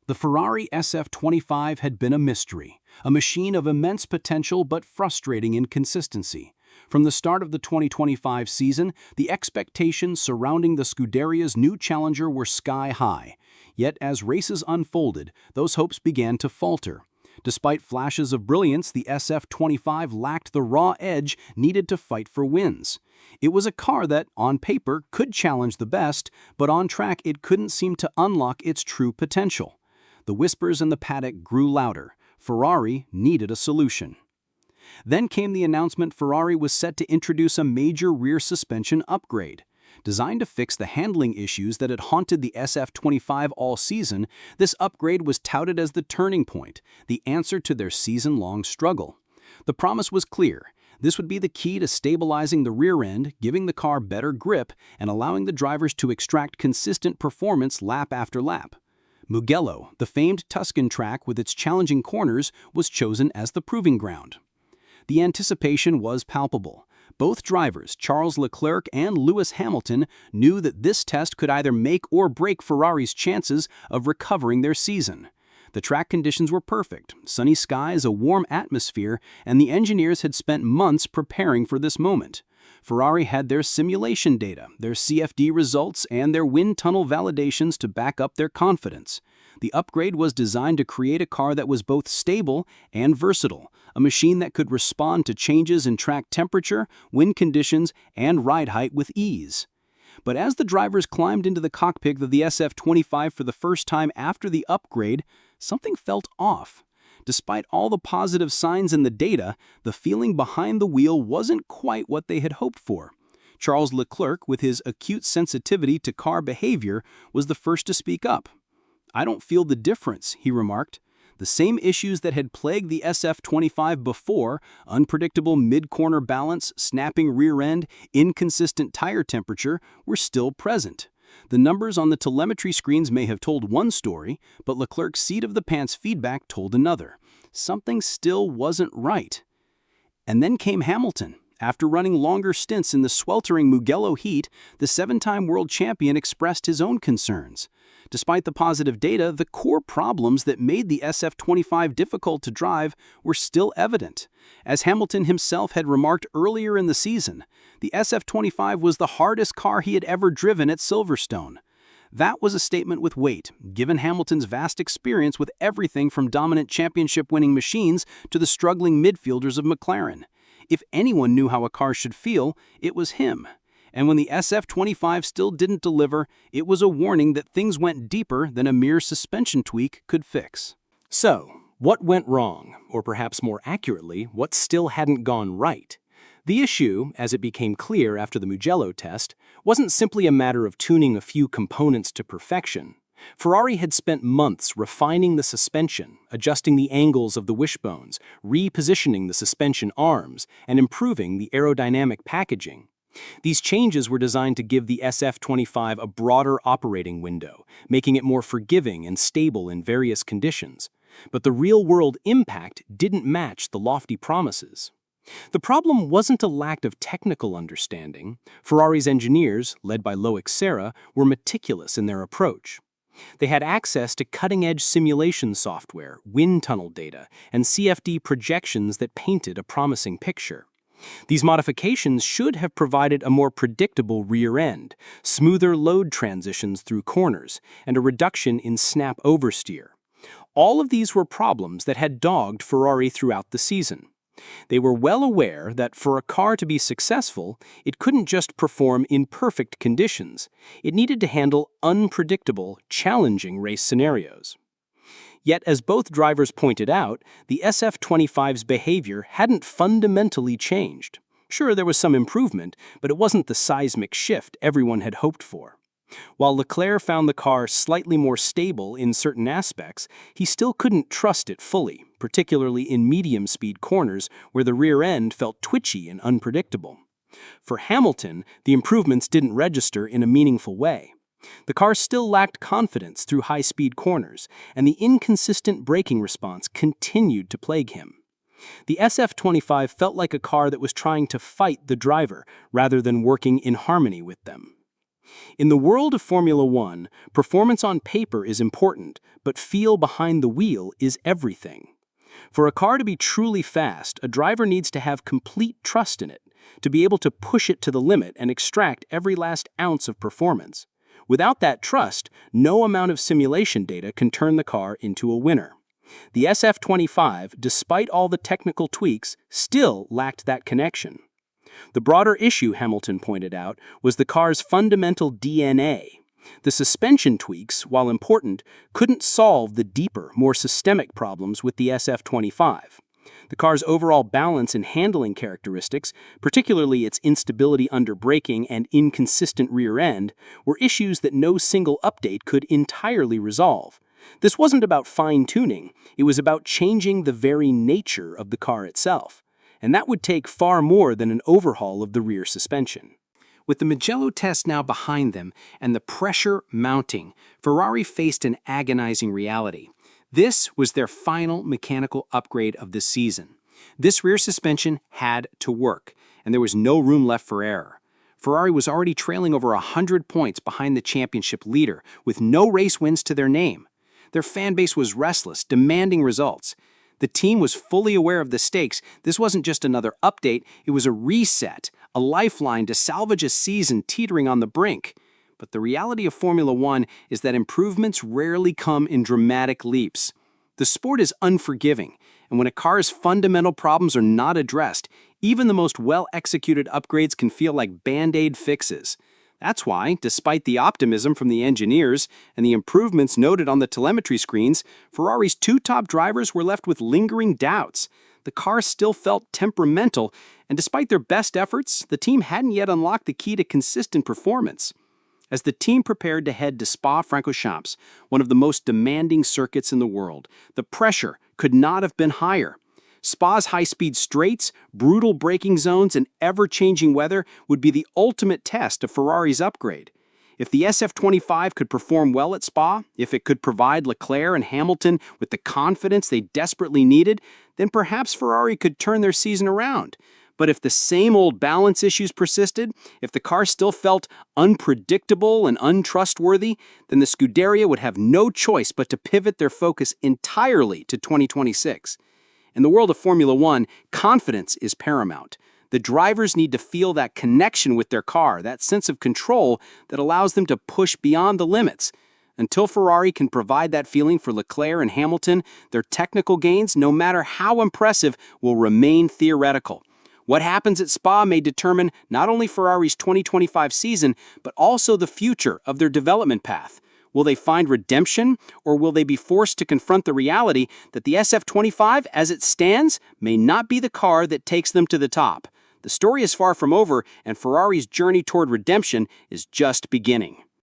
The Ferrari SF25 had been a mystery, a machine of immense potential but frustrating inconsistency. From the start of the 2025 season, the expectations surrounding the Scuderia's new challenger were sky high. Yet as races unfolded, those hopes began to falter. Despite flashes of brilliance, the SF25 lacked the raw edge needed to fight for wins. It was a car that, on paper, could challenge the best, but on track it couldn't seem to unlock its true potential. The whispers in the paddock grew louder. Ferrari needed a solution. Then came the announcement Ferrari was set to introduce a major rear suspension upgrade. Designed to fix the handling issues that had haunted the SF25 all season, this upgrade was touted as the turning point, the answer to their season-long struggle. The promise was clear. This would be the key to stabilizing the rear end, giving the car better grip, and allowing the drivers to extract consistent performance lap after lap. Mugello, the famed Tuscan track with its challenging corners, was chosen as the proving ground. The anticipation was palpable. Both drivers, Charles Leclerc and Lewis Hamilton, knew that this test could either make or break Ferrari's chances of recovering their season. The track conditions were perfect, sunny skies, a warm atmosphere, and the engineers had spent months preparing for this moment. Ferrari had their simulation data, their CFD results, and their wind tunnel validations to back up their confidence. The upgrade was designed to create a car that was both stable and versatile, a machine that could respond to changes in track temperature, wind conditions, and ride height with ease. But as the drivers climbed into the cockpit of the SF25 for the first time after the upgrade, something felt off. Despite all the positive signs in the data, the feeling behind the wheel wasn't quite what they had hoped for. Charles Leclerc, with his acute sensitivity to car behavior, was the first to speak up. "I don't feel the difference," he remarked. The same issues that had plagued the SF25 before, unpredictable mid-corner balance, snapping rear end, inconsistent tire temperature, were still present. The numbers on the telemetry screens may have told one story, but Leclerc's seat-of-the-pants feedback told another. Something still wasn't right. And then came Hamilton. After running longer stints in the sweltering Mugello heat, the seven-time world champion expressed his own concerns. Despite the positive data, the core problems that made the SF25 difficult to drive were still evident. As Hamilton himself had remarked earlier in the season, the SF25 was the hardest car he had ever driven at Silverstone. That was a statement with weight, given Hamilton's vast experience with everything from dominant championship-winning machines to the struggling midfielders of McLaren. If anyone knew how a car should feel, it was him. And when the SF25 still didn't deliver, it was a warning that things went deeper than a mere suspension tweak could fix. So, what went wrong? Or perhaps more accurately, what still hadn't gone right? The issue, as it became clear after the Mugello test, wasn't simply a matter of tuning a few components to perfection. Ferrari had spent months refining the suspension, adjusting the angles of the wishbones, repositioning the suspension arms, and improving the aerodynamic packaging. These changes were designed to give the SF25 a broader operating window, making it more forgiving and stable in various conditions. But the real-world impact didn't match the lofty promises. The problem wasn't a lack of technical understanding. Ferrari's engineers, led by Loic Serra, were meticulous in their approach. They had access to cutting-edge simulation software, wind tunnel data, and CFD projections that painted a promising picture. These modifications should have provided a more predictable rear end, smoother load transitions through corners, and a reduction in snap oversteer. All of these were problems that had dogged Ferrari throughout the season. They were well aware that for a car to be successful, it couldn't just perform in perfect conditions. It needed to handle unpredictable, challenging race scenarios. Yet, as both drivers pointed out, the SF25's behavior hadn't fundamentally changed. Sure, there was some improvement, but it wasn't the seismic shift everyone had hoped for. While Leclerc found the car slightly more stable in certain aspects, he still couldn't trust it fully, particularly in medium-speed corners where the rear end felt twitchy and unpredictable. For Hamilton, the improvements didn't register in a meaningful way. The car still lacked confidence through high-speed corners, and the inconsistent braking response continued to plague him. The SF25 felt like a car that was trying to fight the driver rather than working in harmony with them. In the world of Formula One, performance on paper is important, but feel behind the wheel is everything. For a car to be truly fast, a driver needs to have complete trust in it, to be able to push it to the limit and extract every last ounce of performance. Without that trust, no amount of simulation data can turn the car into a winner. The SF25, despite all the technical tweaks, still lacked that connection. The broader issue, Hamilton pointed out, was the car's fundamental DNA. The suspension tweaks, while important, couldn't solve the deeper, more systemic problems with the SF25. The car's overall balance and handling characteristics, particularly its instability under braking and inconsistent rear end, were issues that no single update could entirely resolve. This wasn't about fine-tuning, it was about changing the very nature of the car itself. And that would take far more than an overhaul of the rear suspension. With the Mugello test now behind them and the pressure mounting, Ferrari faced an agonizing reality. This was their final mechanical upgrade of the season. This rear suspension had to work, and there was no room left for error. Ferrari was already trailing over 100 points behind the championship leader, with no race wins to their name. Their fan base was restless, demanding results. The team was fully aware of the stakes. This wasn't just another update, it was a reset, a lifeline to salvage a season teetering on the brink. But the reality of Formula One is that improvements rarely come in dramatic leaps. The sport is unforgiving, and when a car's fundamental problems are not addressed, even the most well-executed upgrades can feel like band-aid fixes. That's why, despite the optimism from the engineers and the improvements noted on the telemetry screens, Ferrari's two top drivers were left with lingering doubts. The car still felt temperamental, and despite their best efforts, the team hadn't yet unlocked the key to consistent performance. As the team prepared to head to Spa-Francorchamps, one of the most demanding circuits in the world, the pressure could not have been higher. Spa's high-speed straights, brutal braking zones, and ever-changing weather would be the ultimate test of Ferrari's upgrade. If the SF25 could perform well at Spa, if it could provide Leclerc and Hamilton with the confidence they desperately needed, then perhaps Ferrari could turn their season around. But if the same old balance issues persisted, if the car still felt unpredictable and untrustworthy, then the Scuderia would have no choice but to pivot their focus entirely to 2026. In the world of Formula One, confidence is paramount. The drivers need to feel that connection with their car, that sense of control that allows them to push beyond the limits. Until Ferrari can provide that feeling for Leclerc and Hamilton, their technical gains, no matter how impressive, will remain theoretical. What happens at Spa may determine not only Ferrari's 2025 season, but also the future of their development path. Will they find redemption, or will they be forced to confront the reality that the SF25, as it stands, may not be the car that takes them to the top? The story is far from over, and Ferrari's journey toward redemption is just beginning.